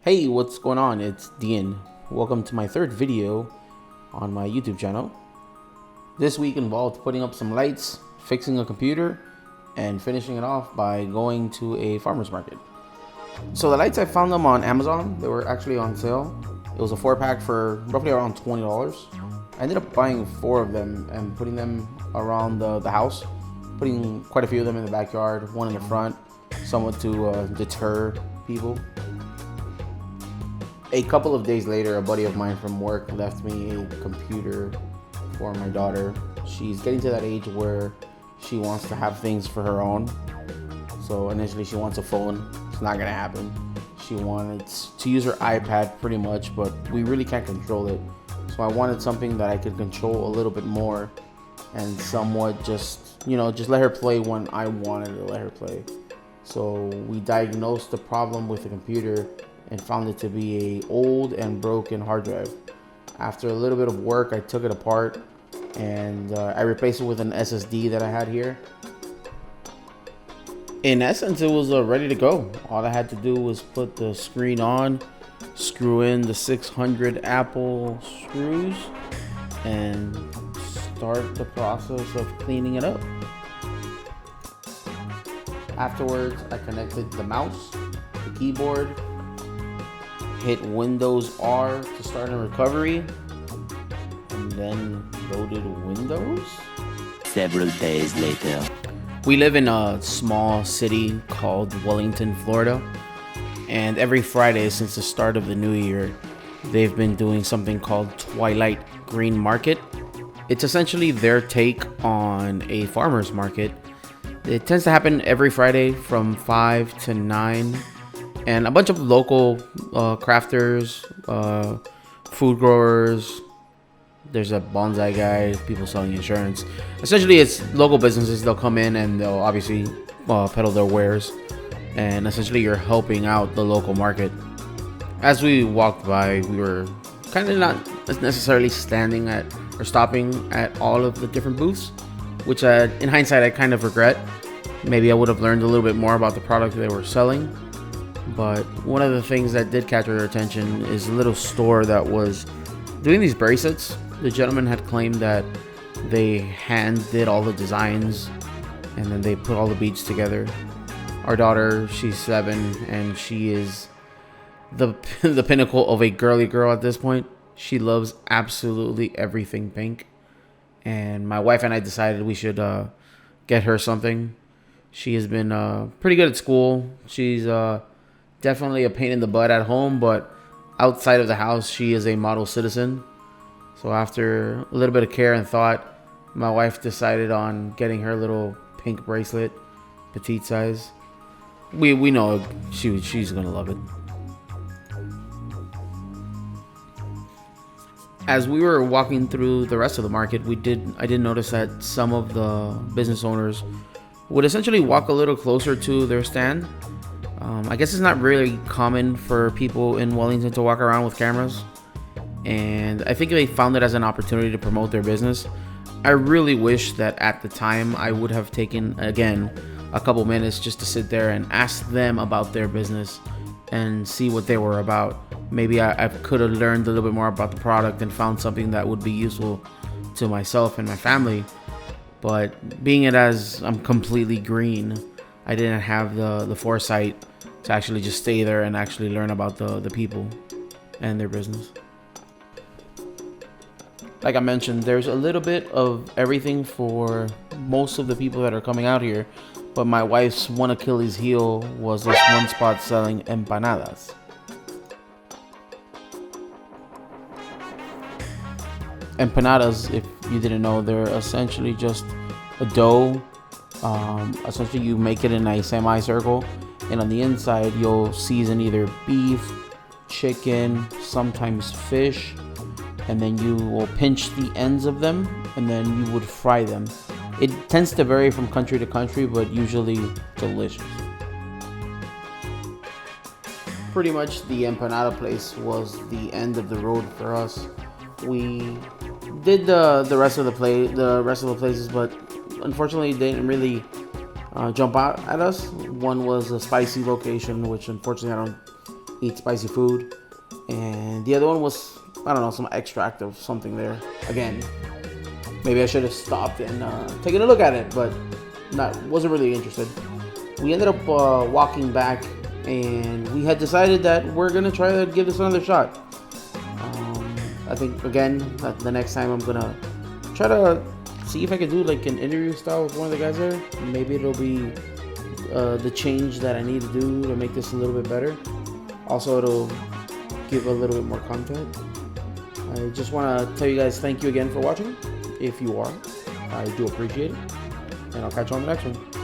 Hey, what's going on? It's Dean. Welcome to my third video on my YouTube channel. This week involved putting up some lights, fixing a computer, and finishing it off by going to a farmer's market. So the lights, I found them on Amazon. They were actually on sale. It was a 4-pack for roughly around $20. I ended up buying 4 of them and putting them around the house, putting quite a few of them in the backyard, one in the front, somewhat to deter people. A couple of days later, a buddy of mine from work left me a computer for my daughter. She's getting to that age where she wants to have things for her own. So initially she wants a phone. It's not gonna happen. She wanted to use her iPad pretty much, but we really can't control it. So I wanted something that I could control a little bit more and somewhat just let her play when I wanted to let her play. So we diagnosed the problem with the computer and found it to be a old and broken hard drive. After a little bit of work, I took it apart and I replaced it with an SSD that I had here. In essence, it was ready to go. All I had to do was put the screen on, screw in the 600 Apple screws, and start the process of cleaning it up. Afterwards, I connected the mouse, the keyboard, hit Windows R to start a recovery, and then loaded Windows. Several days later. We live in a small city called Wellington, Florida, and every Friday since the start of the new year, they've been doing something called Twilight Green Market. It's essentially their take on a farmer's market. It tends to happen every Friday from 5 to 9. And a bunch of local crafters, food growers. There's a bonsai guy, people selling insurance. Essentially, it's local businesses. They'll come in and they'll obviously peddle their wares. And essentially, you're helping out the local market. As we walked by, we were kind of not necessarily standing at or stopping at all of the different booths, which in hindsight, I kind of regret. Maybe I would have learned a little bit more about the product they were selling. But one of the things that did catch our attention is a little store that was doing these bracelets. The gentleman had claimed that they hand did all the designs and then they put all the beads together. Our daughter, she's 7, and she is the pinnacle of a girly girl at this point. She loves absolutely everything pink. And my wife and I decided we should get her something. She has been pretty good at school. She's definitely a pain in the butt at home, but outside of the house, she is a model citizen. So after a little bit of care and thought, my wife decided on getting her little pink bracelet, petite size. We know she's gonna love it. As we were walking through the rest of the market, I did notice that some of the business owners would essentially walk a little closer to their stand. I guess it's not really common for people in Wellington to walk around with cameras, and I think they found it as an opportunity to promote their business. I really wish that at the time I would have taken, again, a couple minutes just to sit there and ask them about their business and see what they were about. Maybe I could have learned a little bit more about the product and found something that would be useful to myself and my family. But being it as I'm completely green, I didn't have the foresight to actually just stay there and actually learn about the people and their business. Like I mentioned, there's a little bit of everything for most of the people that are coming out here, but my wife's one Achilles heel was this one spot selling empanadas. Empanadas, if you didn't know, they're essentially just a dough. Essentially, you make it in a semicircle, and on the inside, you'll season either beef, chicken, sometimes fish, and then you will pinch the ends of them, and then you would fry them. It tends to vary from country to country, but usually delicious. Pretty much, the empanada place was the end of the road for us. We did the rest of the places, but unfortunately, they didn't really jump out at us. One was a spicy location, which unfortunately I don't eat spicy food. And the other one was, I don't know, some extract of something there. Again, maybe I should have stopped and taken a look at it, but wasn't really interested. We ended up walking back, and we had decided that we're gonna try to give this another shot. I think again that the next time I'm gonna try to see if I can do like an interview style with one of the guys there. Maybe it'll be the change that I need to do to make this a little bit better. Also, it'll give a little bit more content. I just want to tell you guys thank you again for watching. If you are, I do appreciate it, and I'll catch you on the next one.